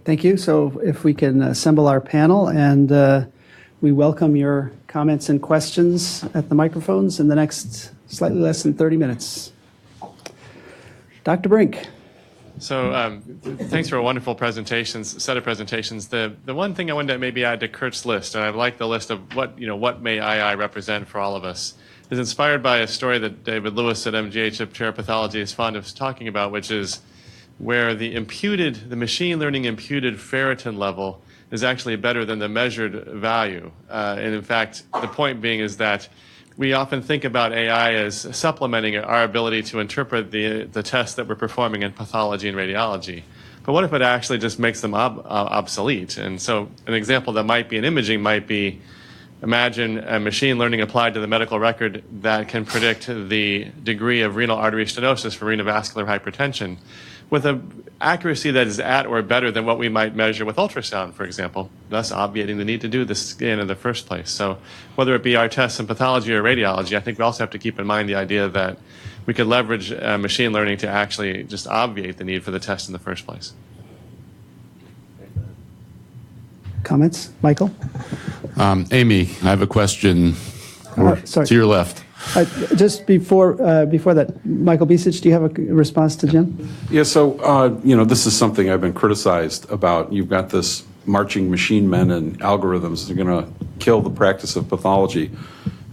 Thank you. So if we can assemble our panel, and we welcome your comments and questions at the microphones in the next slightly less than 30 minutes. Dr. Brink. So thanks for a wonderful set of presentations. The one thing I wanted to maybe add to Kurt's list, and I like the list of what may II represent for all of us, is inspired by a story that David Lewis at MGH Chair of Pathology is fond of talking about, which is where the machine learning imputed ferritin level is actually better than the measured value. And in fact, the point being is that we often think about AI as supplementing our ability to interpret the tests that we're performing in pathology and radiology. But what if it actually just makes them obsolete? And so an example that might be in imaging might be, imagine a machine learning applied to the medical record that can predict the degree of renal artery stenosis for renovascular hypertension with an accuracy that is at or better than what we might measure with ultrasound, for example, thus obviating the need to do the scan in the first place. So whether it be our tests in pathology or radiology, I think we also have to keep in mind the idea that we could leverage machine learning to actually just obviate the need for the test in the first place. Comments? Michael? Amy, I have a question to your left. Just before that, Michael Bisich, do you have a response to Jim? Yeah, so, this is something I've been criticized about. You've got this marching machine men and algorithms that are going to kill the practice of pathology.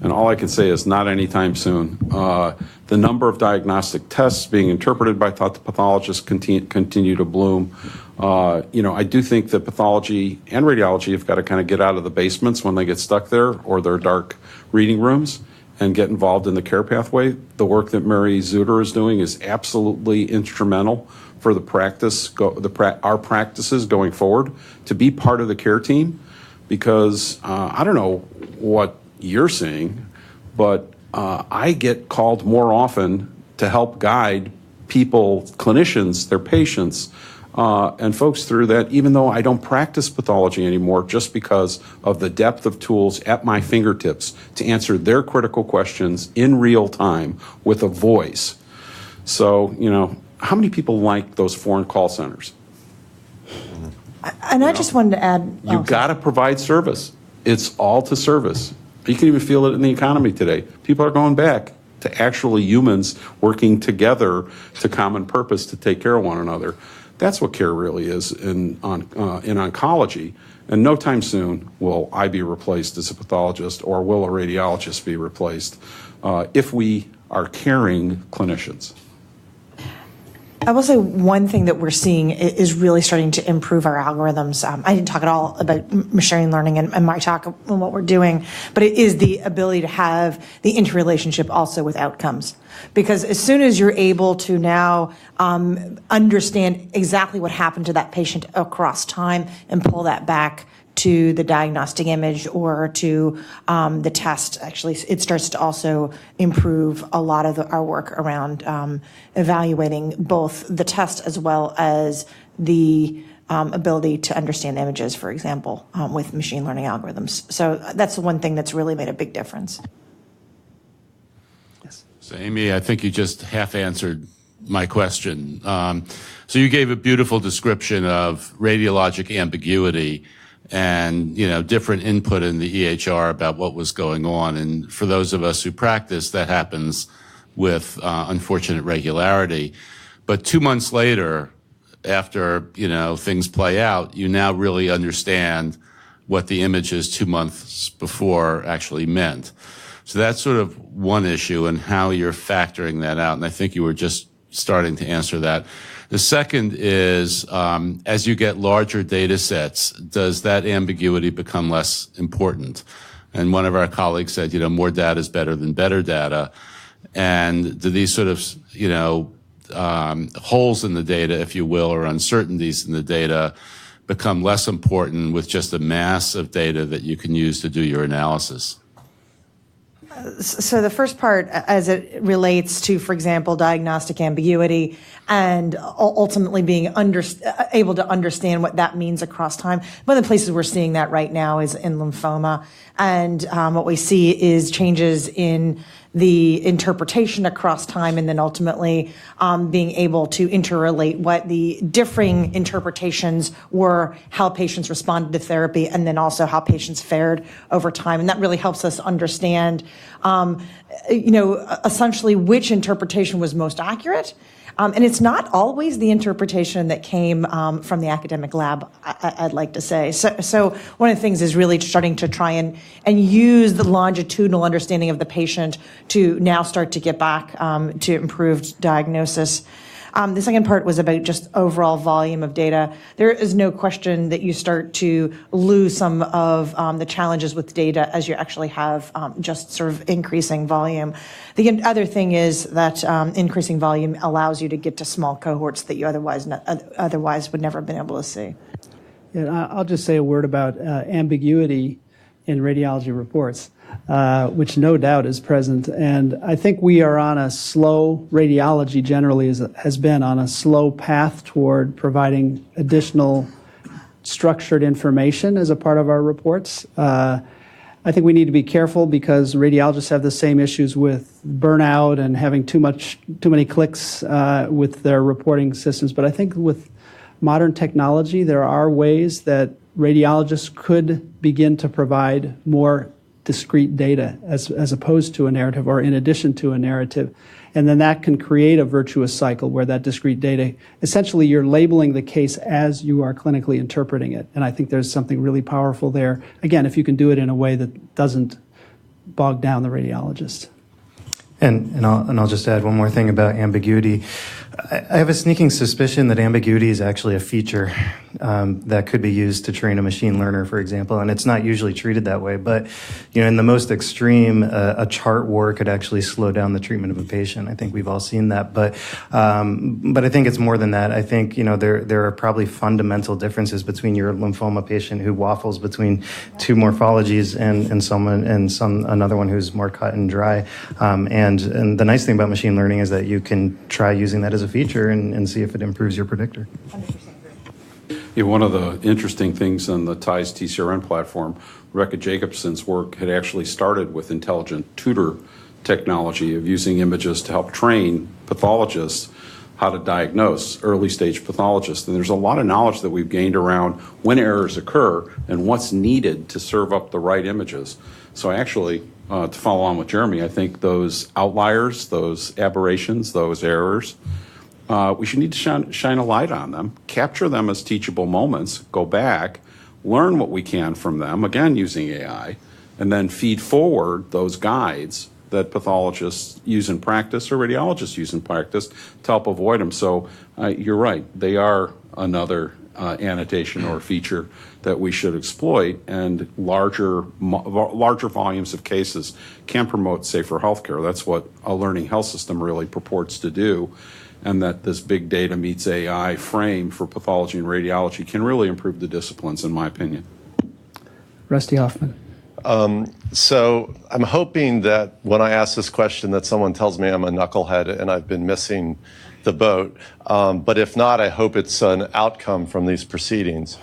And all I can say is not anytime soon. The number of diagnostic tests being interpreted by pathologists continue to bloom. I do think that pathology and radiology have got to kind of get out of the basements when they get stuck there or their dark reading rooms and get involved in the care pathway. The work that Mary Zuter is doing is absolutely instrumental for the practice, our practices going forward, to be part of the care team, because I don't know what you're seeing, but I get called more often to help guide people, clinicians, their patients, and folks through that, even though I don't practice pathology anymore, just because of the depth of tools at my fingertips to answer their critical questions in real time with a voice. So, how many people like those foreign call centers? And I just wanted to add... You've got to provide service. It's all to service. You can even feel it in the economy today. People are going back to actually humans working together to common purpose to take care of one another. That's what care really is in oncology. And no time soon will I be replaced as a pathologist, or will a radiologist be replaced if we are caring clinicians. I will say one thing that we're seeing is really starting to improve our algorithms. I didn't talk at all about machine learning in my talk and what we're doing, but it is the ability to have the interrelationship also with outcomes. Because as soon as you're able to now understand exactly what happened to that patient across time and pull that back to the diagnostic image or to the test, actually, it starts to also improve a lot of our work around evaluating both the test as well as the ability to understand images, for example, with machine learning algorithms. So that's the one thing that's really made a big difference. Yes. So, Amy, I think you just half answered my question. So you gave a beautiful description of radiologic ambiguity and, different input in the EHR about what was going on. And for those of us who practice, that happens with unfortunate regularity. But 2 months later, after, things play out, you now really understand what the images 2 months before actually meant. So that's sort of one issue and how you're factoring that out. And I think you were just starting to answer that. The second is, as you get larger data sets, does that ambiguity become less important? And one of our colleagues said, more data is better than better data. And do these sort of, holes in the data, if you will, or uncertainties in the data become less important with just a mass of data that you can use to do your analysis? So the first part, as it relates to, for example, diagnostic ambiguity and ultimately being able to understand what that means across time, one of the places we're seeing that right now is in lymphoma. And what we see is changes in the interpretation across time, and then ultimately being able to interrelate what the differing interpretations were, how patients responded to therapy, and then also how patients fared over time. And that really helps us understand, essentially which interpretation was most accurate. And it's not always the interpretation that came from the academic lab, I'd like to say. So one of the things is really starting to try and use the longitudinal understanding of the patient to now start to get back to improved diagnosis. The second part was about just overall volume of data. There is no question that you start to lose some of the challenges with data as you actually have just sort of increasing volume. The other thing is that increasing volume allows you to get to small cohorts that you otherwise would never have been able to see. Yeah, I'll just say a word about ambiguity in radiology reports, which no doubt is present. And I think we are on a slow, radiology generally has been on a slow path toward providing additional structured information as a part of our reports. I think we need to be careful because radiologists have the same issues with burnout and having too many clicks with their reporting systems. But I think with modern technology, there are ways that radiologists could begin to provide more discrete data as opposed to a narrative or in addition to a narrative. And then that can create a virtuous cycle where that discrete data, essentially you're labeling the case as you are clinically interpreting it. And I think there's something really powerful there. Again, if you can do it in a way that doesn't bog down the radiologist. And I'll just add one more thing about ambiguity. I have a sneaking suspicion that ambiguity is actually a feature that could be used to train a machine learner, for example, and it's not usually treated that way. But in the most extreme, a chart war could actually slow down the treatment of a patient. I think we've all seen that. But I think it's more than that. I think there are probably fundamental differences between your lymphoma patient who waffles between two morphologies and another one who's more cut and dry. And the nice thing about machine learning is that you can try using that as a feature and see if it improves your predictor. 100%. Yeah, one of the interesting things on the TIES TCRN platform, Rebecca Jacobson's work had actually started with intelligent tutor technology of using images to help train pathologists how to diagnose early stage pathologists. And there's a lot of knowledge that we've gained around when errors occur and what's needed to serve up the right images. So actually, to follow on with Jeremy, I think those outliers, those aberrations, those errors, we should need to shine a light on them, capture them as teachable moments, go back, learn what we can from them, again using AI, and then feed forward those guides that pathologists use in practice or radiologists use in practice to help avoid them. So you're right, they are another annotation or feature that we should exploit, and larger volumes of cases can promote safer healthcare. That's what a learning health system really purports to do, and that this big data meets AI frame for pathology and radiology can really improve the disciplines, in my opinion. Rusty Hoffman. So I'm hoping that when I ask this question that someone tells me I'm a knucklehead and I've been missing the boat. But if not, I hope it's an outcome from these proceedings.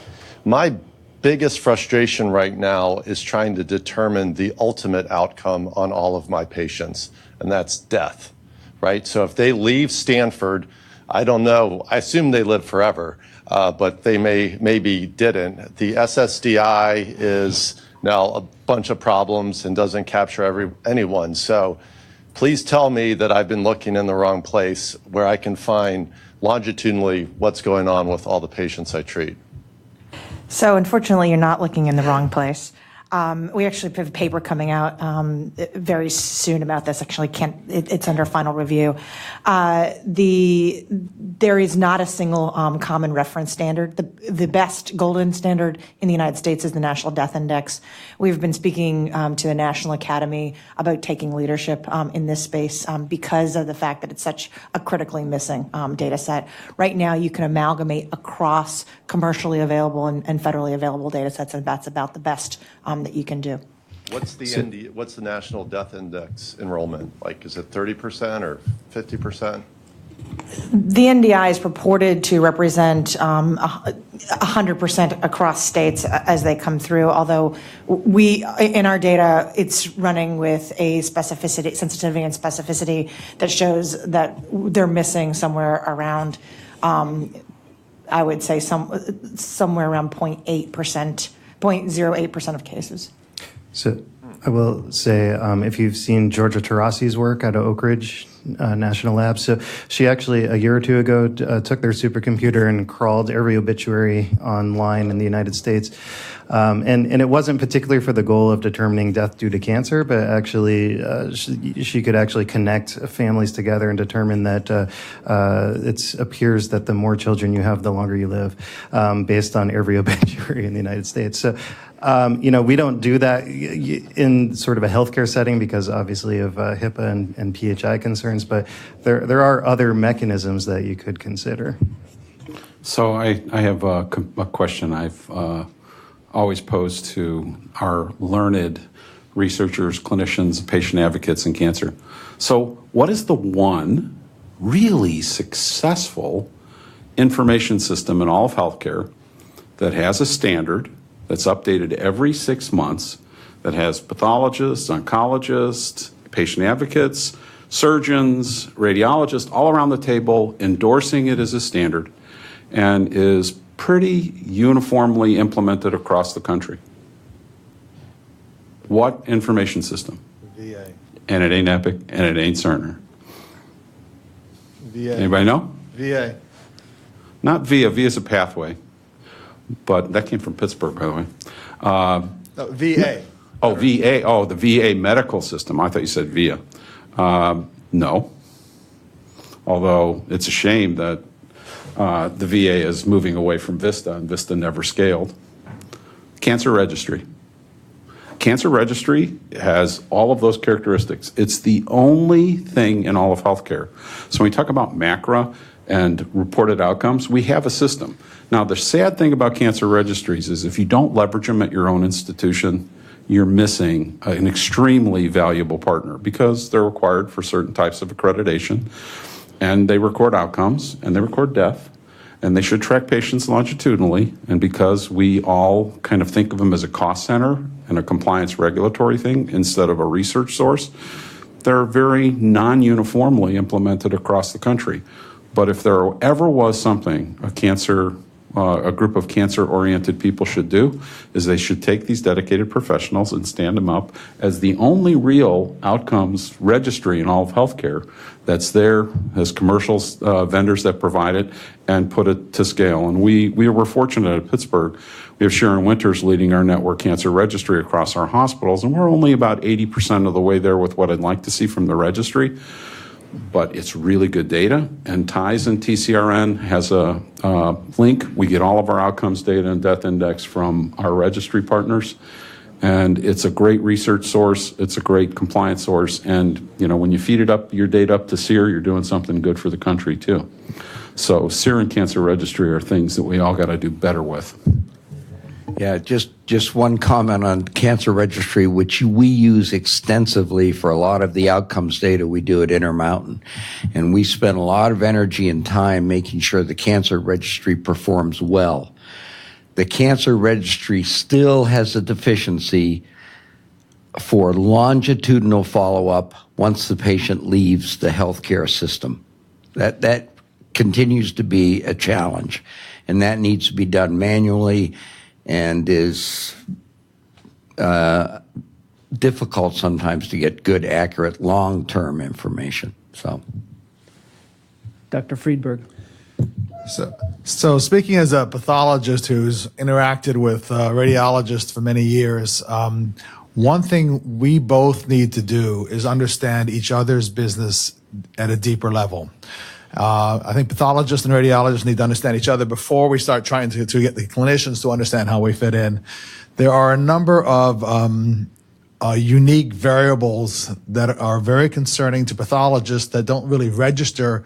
My biggest frustration right now is trying to determine the ultimate outcome on all of my patients, and that's death, right? So if they leave Stanford, I don't know, I assume they live forever, but they maybe didn't. The SSDI is now a bunch of problems and doesn't capture anyone. So please tell me that I've been looking in the wrong place where I can find longitudinally what's going on with all the patients I treat. So unfortunately, you're not looking in the wrong place. We actually have a paper coming out very soon about this. Actually, it's under final review. There is not a single common reference standard. The best golden standard in the United States is the National Death Index. We've been speaking to the National Academy about taking leadership in this space because of the fact that it's such a critically missing data set. Right now, you can amalgamate across commercially available and federally available data sets, and that's about the best that you can do. What's the National Death Index enrollment? Like, is it 30% or 50%? The NDI is purported to represent 100% across states as they come through, although in our data, it's running with a sensitivity and specificity that shows that they're missing somewhere around, I would say somewhere around 0.08% of cases. So I will say, if you've seen Georgia Tarasi's work out of Oak Ridge National Lab, so she actually a year or two ago took their supercomputer and crawled every obituary online in the United States, and it wasn't particularly for the goal of determining death due to cancer, but actually she could actually connect families together and determine that it appears that the more children you have, the longer you live, based on every obituary in the United States. So. We don't do that in sort of a healthcare setting because obviously of HIPAA and PHI concerns, but there are other mechanisms that you could consider. So I have a question I've always posed to our learned researchers, clinicians, patient advocates in cancer. So what is the one really successful information system in all of healthcare that has a standard that's updated every 6 months, that has pathologists, oncologists, patient advocates, surgeons, radiologists all around the table endorsing it as a standard and is pretty uniformly implemented across the country? What information system? VA. And it ain't Epic, and it ain't Cerner. VA. Anybody know? VA. Not VIA. VIA's a pathway. But that came from Pittsburgh, by the way. No, VA. Oh, VA. Oh, the VA medical system. I thought you said VIA. No. Although it's a shame that the VA is moving away from Vista, and Vista never scaled. Cancer Registry. Cancer Registry has all of those characteristics. It's the only thing in all of healthcare. So when we talk about MACRA and reported outcomes, we have a system. Now, the sad thing about cancer registries is if you don't leverage them at your own institution, you're missing an extremely valuable partner because they're required for certain types of accreditation, and they record outcomes, and they record death, and they should track patients longitudinally, and because we all kind of think of them as a cost center and a compliance regulatory thing instead of a research source, they're very non-uniformly implemented across the country. But if there ever was something a group of cancer-oriented people should do, is they should take these dedicated professionals and stand them up as the only real outcomes registry in all of healthcare that's there, as commercial vendors that provide it, and put it to scale. And we were fortunate at Pittsburgh. We have Sharon Winters leading our network cancer registry across our hospitals, and we're only about 80% of the way there with what I'd like to see from the registry. But it's really good data, and TIES and TCRN has a link. We get all of our outcomes data and death index from our registry partners, and it's a great research source. It's a great compliance source, and when you feed your data up to SEER, you're doing something good for the country too. So SEER and Cancer Registry are things that we all got to do better with. Yeah, just one comment on Cancer Registry, which we use extensively for a lot of the outcomes data we do at Intermountain. And we spend a lot of energy and time making sure the Cancer Registry performs well. The Cancer Registry still has a deficiency for longitudinal follow-up once the patient leaves the healthcare system. That continues to be a challenge, and that needs to be done manually and is difficult sometimes to get good, accurate, long-term information. So, Dr. Friedberg. So speaking as a pathologist who's interacted with radiologists for many years, one thing we both need to do is understand each other's business at a deeper level. I think pathologists and radiologists need to understand each other before we start trying to get the clinicians to understand how we fit in. There are a number of unique variables that are very concerning to pathologists that don't really register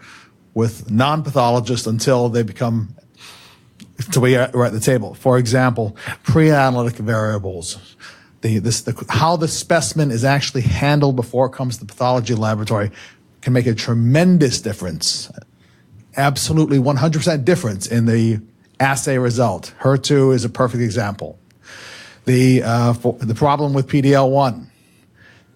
with non-pathologists until they become to we're at the table. For example, pre-analytic variables. How the specimen is actually handled before it comes to the pathology laboratory can make a tremendous difference absolutely 100% difference in the assay result. HER2 is a perfect example. The problem with PD-L1,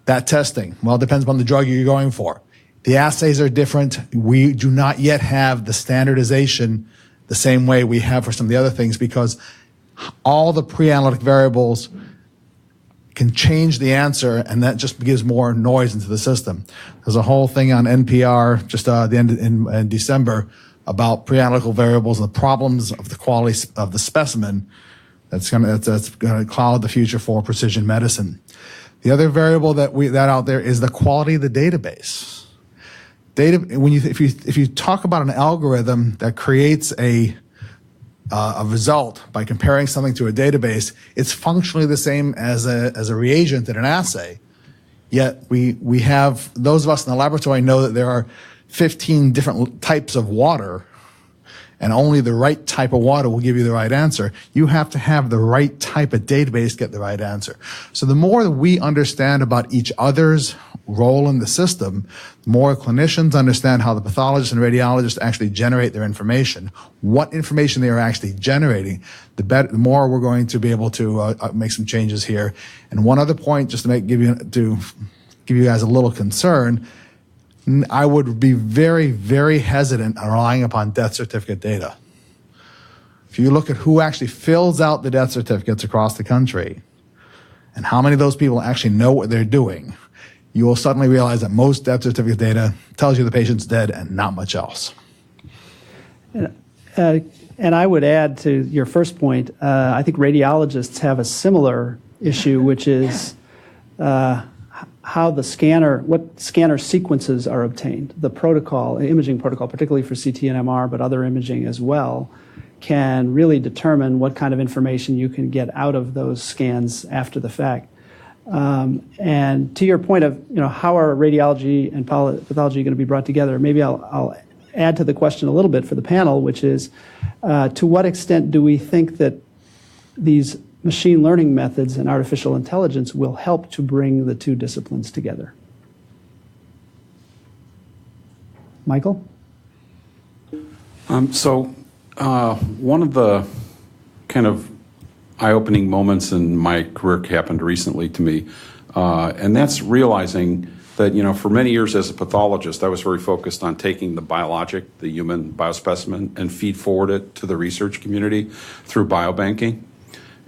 that testing, well, it depends on the drug you're going for. The assays are different. We do not yet have the standardization the same way we have for some of the other things, because all the pre-analytic variables can change the answer, and that just gives more noise into the system. There's a whole thing on NPR just the end in December about pre-analytical variables and the problems of the quality of the specimen that's going to cloud the future for precision medicine. The other variable that out there is the quality of the database. If you talk about an algorithm that creates a result by comparing something to a database, it's functionally the same as a reagent in an assay. Yet we have, those of us in the laboratory know that there are 15 different types of water, and only the right type of water will give you the right answer. You have to have the right type of database to get the right answer. So the more that we understand about each other's role in the system, the more clinicians understand how the pathologists and radiologists actually generate their information, what information they are actually generating, the more we're going to be able to make some changes here. And one other point, just to give you guys a little concern, I would be very, very hesitant on relying upon death certificate data. If you look at who actually fills out the death certificates across the country and how many of those people actually know what they're doing, you will suddenly realize that most death certificate data tells you the patient's dead and not much else. And I would add to your first point, I think radiologists have a similar issue, which is what scanner sequences are obtained. The protocol, imaging protocol, particularly for CT and MR, but other imaging as well, can really determine what kind of information you can get out of those scans after the fact. And to your point of, how are radiology and pathology going to be brought together, maybe I'll add to the question a little bit for the panel, which is, to what extent do we think that these machine learning methods and artificial intelligence will help to bring the two disciplines together? Michael? One of the kind of eye-opening moments in my career happened recently to me, and that's realizing that, for many years as a pathologist, I was very focused on taking the biologic, the human biospecimen, and feed forward it to the research community through biobanking,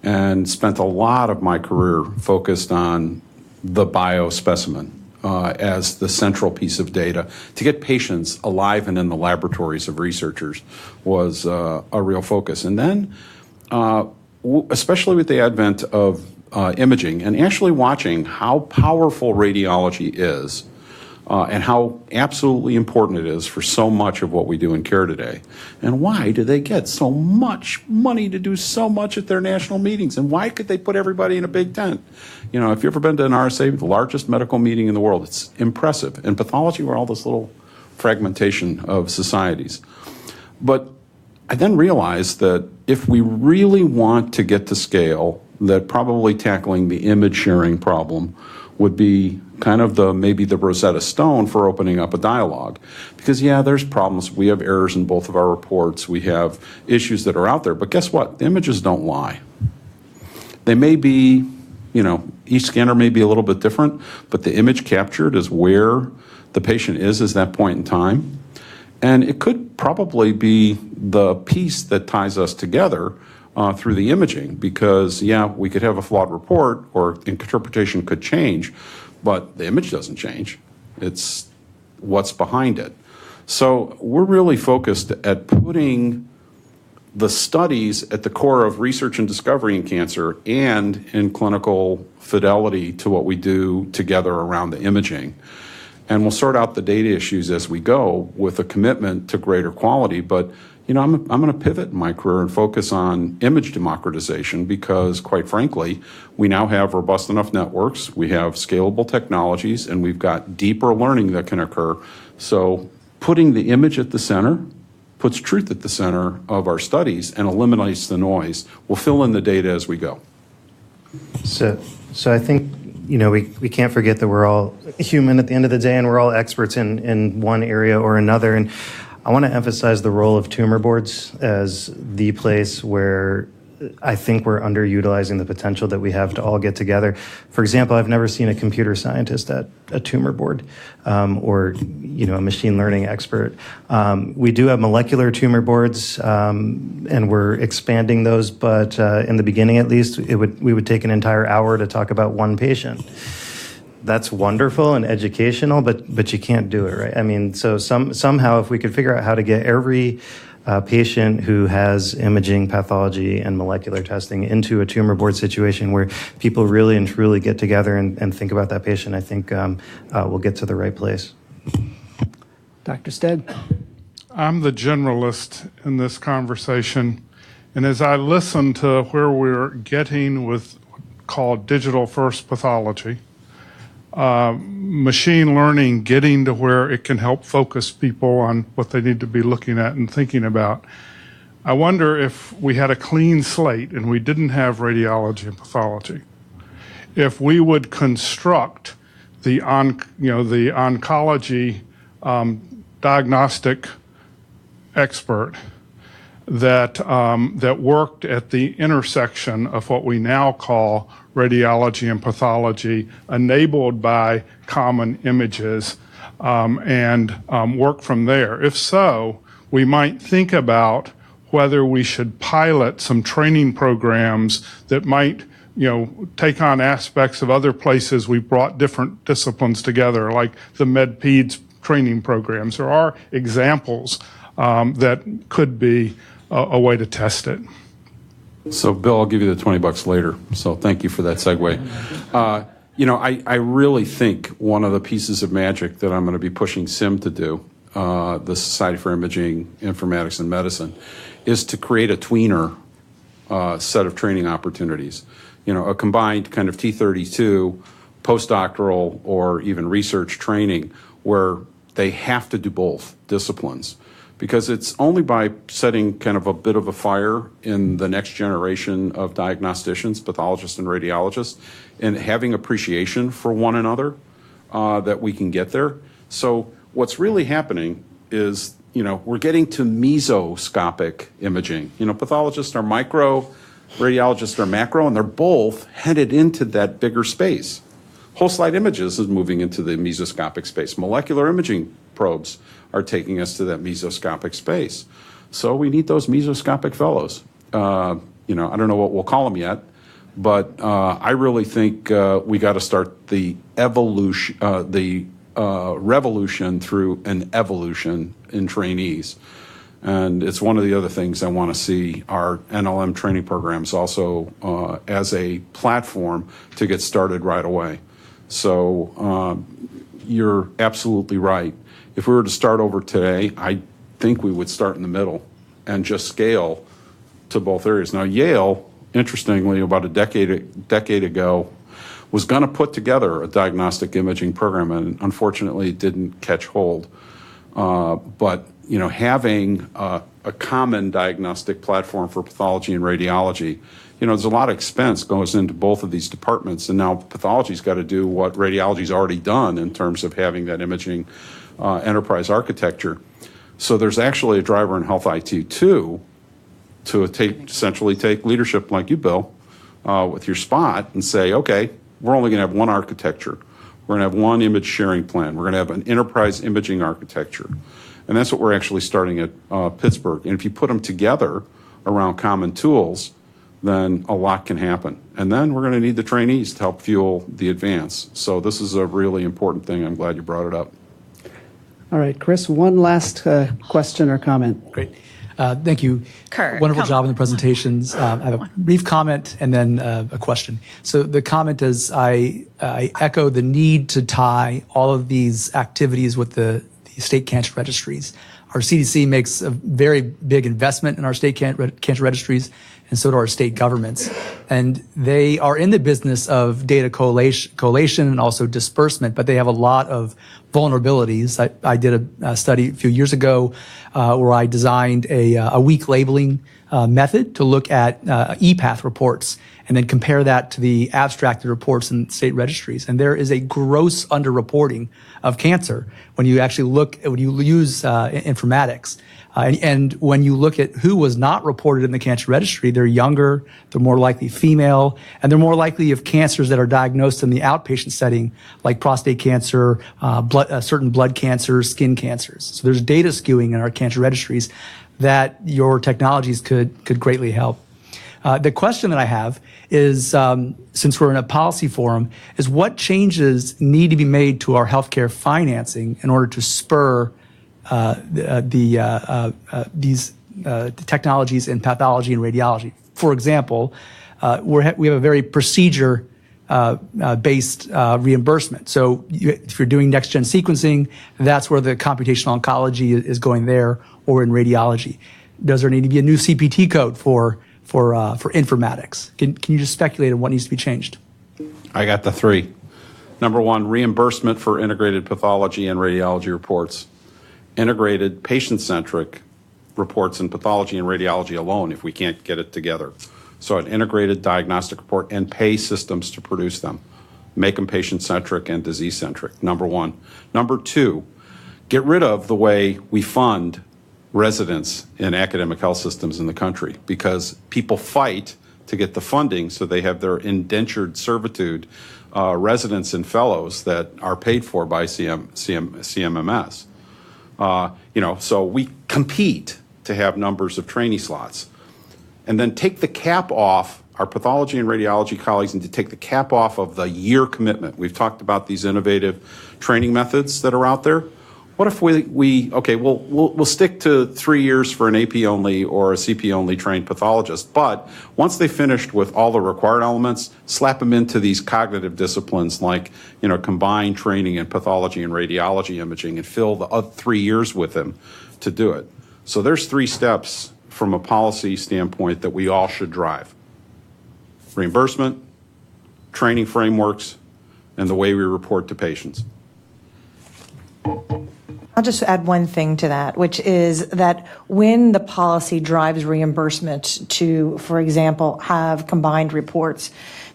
and spent a lot of my career focused on the biospecimen as the central piece of data. To get patients alive and in the laboratories of researchers was a real focus. And then, especially with the advent of imaging and actually watching how powerful radiology is and how absolutely important it is for so much of what we do in care today. And why do they get so much money to do so much at their national meetings? And why could they put everybody in a big tent? If you've ever been to an RSA, the largest medical meeting in the world, it's impressive. In pathology, we're all this little fragmentation of societies. But I then realized that if we really want to get to scale, that probably tackling the image sharing problem would be kind of maybe the Rosetta Stone for opening up a dialogue. Because, there's problems. We have errors in both of our reports. We have issues that are out there. But guess what? The images don't lie. They may be, each scanner may be a little bit different, but the image captured is where the patient is that point in time. And it could probably be the piece that ties us together through the imaging, because, we could have a flawed report or interpretation could change, but the image doesn't change. It's what's behind it. So we're really focused at putting the studies at the core of research and discovery in cancer and in clinical fidelity to what we do together around the imaging. And we'll sort out the data issues as we go with a commitment to greater quality. But, I'm going to pivot in my career and focus on image democratization because, quite frankly, we now have robust enough networks, we have scalable technologies, and we've got deeper learning that can occur. So putting the image at the center puts truth at the center of our studies and eliminates the noise. We'll fill in the data as we go. So I think, we can't forget that we're all human at the end of the day, and we're all experts in one area or another. And I want to emphasize the role of tumor boards as the place where I think we're underutilizing the potential that we have to all get together. For example, I've never seen a computer scientist at a tumor board or a machine learning expert. We do have molecular tumor boards, and we're expanding those, but in the beginning at least, we would take an entire hour to talk about one patient. That's wonderful and educational, but you can't do it, right? I mean, so somehow if we could figure out how to get every patient who has imaging, pathology, and molecular testing into a tumor board situation where people really and truly get together and think about that patient, I think we'll get to the right place. Dr. Stead? I'm the generalist in this conversation, and as I listen to where we're getting with called digital first pathology, machine learning getting to where it can help focus people on what they need to be looking at and thinking about. I wonder if we had a clean slate and we didn't have radiology and pathology, if we would construct the oncology diagnostic expert that worked at the intersection of what we now call radiology and pathology, enabled by common images, and work from there. If so, we might think about whether we should pilot some training programs that might take on aspects of other places we brought different disciplines together, like the MedPeds training programs. There are examples that could be a way to test it. So, Bill, I'll give you the $20 later. So thank you for that segue. I really think one of the pieces of magic that I'm going to be pushing SIM to do, the Society for Imaging, Informatics, and Medicine, is to create a tweener set of training opportunities. A combined kind of T32 postdoctoral or even research training where they have to do both disciplines. Because it's only by setting kind of a bit of a fire in the next generation of diagnosticians, pathologists, and radiologists, and having appreciation for one another that we can get there. So what's really happening is, we're getting to mesoscopic imaging. Pathologists are micro, radiologists are macro, and they're both headed into that bigger space. Whole slide images is moving into the mesoscopic space. Molecular imaging probes are taking us to that mesoscopic space. So we need those mesoscopic fellows. I don't know what we'll call them yet, but I really think we got to start the evolution, revolution through an evolution in trainees. And it's one of the other things I want to see our NLM training programs also as a platform to get started right away. So you're absolutely right. If we were to start over today, I think we would start in the middle and just scale to both areas. Now, Yale, interestingly, about a decade ago, was going to put together a diagnostic imaging program, and unfortunately it didn't catch hold. But having a common diagnostic platform for pathology and radiology, there's a lot of expense goes into both of these departments, and now pathology's got to do what radiology's already done in terms of having that imaging enterprise architecture. So there's actually a driver in health IT too, to essentially take leadership like you, Bill, with your spot and say, okay, we're only going to have one architecture. We're going to have one image sharing plan. We're going to have an enterprise imaging architecture. And that's what we're actually starting at Pittsburgh. And if you put them together around common tools, then a lot can happen. And then we're going to need the trainees to help fuel the advance. So this is a really important thing. I'm glad you brought it up. All right, Chris, one last question or comment. Great. Thank you. Kurt, wonderful job in the presentations. I have a brief comment and then a question. So the comment is I echo the need to tie all of these activities with the state cancer registries. Our CDC makes a very big investment in our state cancer registries, and so do our state governments. And they are in the business of data collation and also disbursement, but they have a lot of vulnerabilities. I did a study a few years ago where I designed a weak labeling method to look at ePath reports and then compare that to the abstracted reports in state registries. And there is a gross underreporting of cancer when you actually when you use informatics. And when you look at who was not reported in the cancer registry, they're younger, they're more likely female, and they're more likely of cancers that are diagnosed in the outpatient setting, like prostate cancer, certain blood cancers, skin cancers. So there's data skewing in our cancer registries that your technologies could greatly help. The question that I have is, since we're in a policy forum, is what changes need to be made to our healthcare financing in order to spur these technologies in pathology and radiology? For example, we have a very procedure based reimbursement. So if you're doing next-gen sequencing, that's where the computational oncology is going there, or in radiology. Does there need to be a new CPT code for informatics? Can you just speculate on what needs to be changed? I got the three. Number one, reimbursement for integrated pathology and radiology reports. Integrated patient-centric reports in pathology and radiology alone if we can't get it together. So an integrated diagnostic report and pay systems to produce them. Make them patient-centric and disease-centric, number one. Number two, get rid of the way we fund residents in academic health systems in the country, because people fight to get the funding so they have their indentured servitude residents and fellows that are paid for by CMMS. So we compete to have numbers of trainee slots. And then take the cap off, our pathology and radiology colleagues need to take the cap off of the year commitment. We've talked about these innovative training methods that are out there. What if we'll stick to 3 years for an AP only or a CP only trained pathologist, but once they finished with all the required elements, slap them into these cognitive disciplines like, combined training in pathology and radiology imaging, and fill the other 3 years with them to do it. So there's 3 steps from a policy standpoint that we all should drive: reimbursement, training frameworks, and the way we report to patients. I'll just add one thing to that, which is that when the policy drives reimbursement to, for example, have combined reports,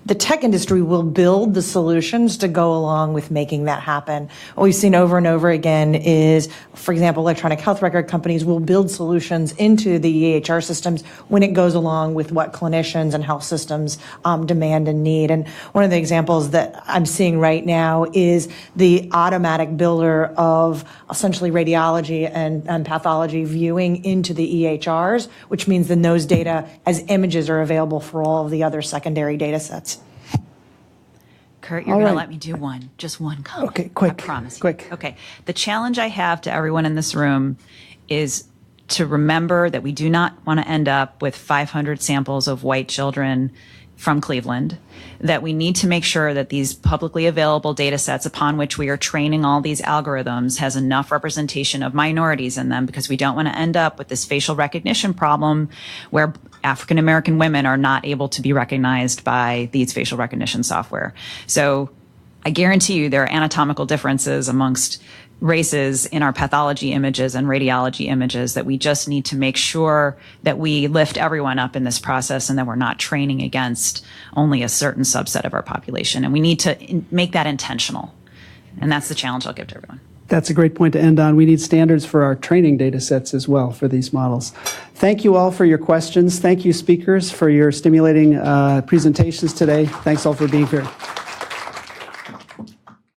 the tech industry will build the solutions to go along with making that happen. What we've seen over and over again is, for example, electronic health record companies will build solutions into the EHR systems when it goes along with what clinicians and health systems demand and need. And one of the examples that I'm seeing right now is the automatic builder of essentially radiology and pathology viewing into the EHRs, which means then those data as images are available for all of the other secondary data sets. Kurt, you're going to let me do just one comment. Okay, quick. I promise. Quick. Okay. The challenge I have to everyone in this room is to remember that we do not want to end up with 500 samples of white children from Cleveland, that we need to make sure that these publicly available data sets upon which we are training all these algorithms has enough representation of minorities in them, because we don't want to end up with this facial recognition problem where African American women are not able to be recognized by these facial recognition software. So I guarantee you there are anatomical differences amongst races in our pathology images and radiology images that we just need to make sure that we lift everyone up in this process and that we're not training against only a certain subset of our population. And we need to make that intentional. And that's the challenge I'll give to everyone. That's a great point to end on. We need standards for our training data sets as well for these models. Thank you all for your questions. Thank you, speakers, for your stimulating presentations today. Thanks all for being here.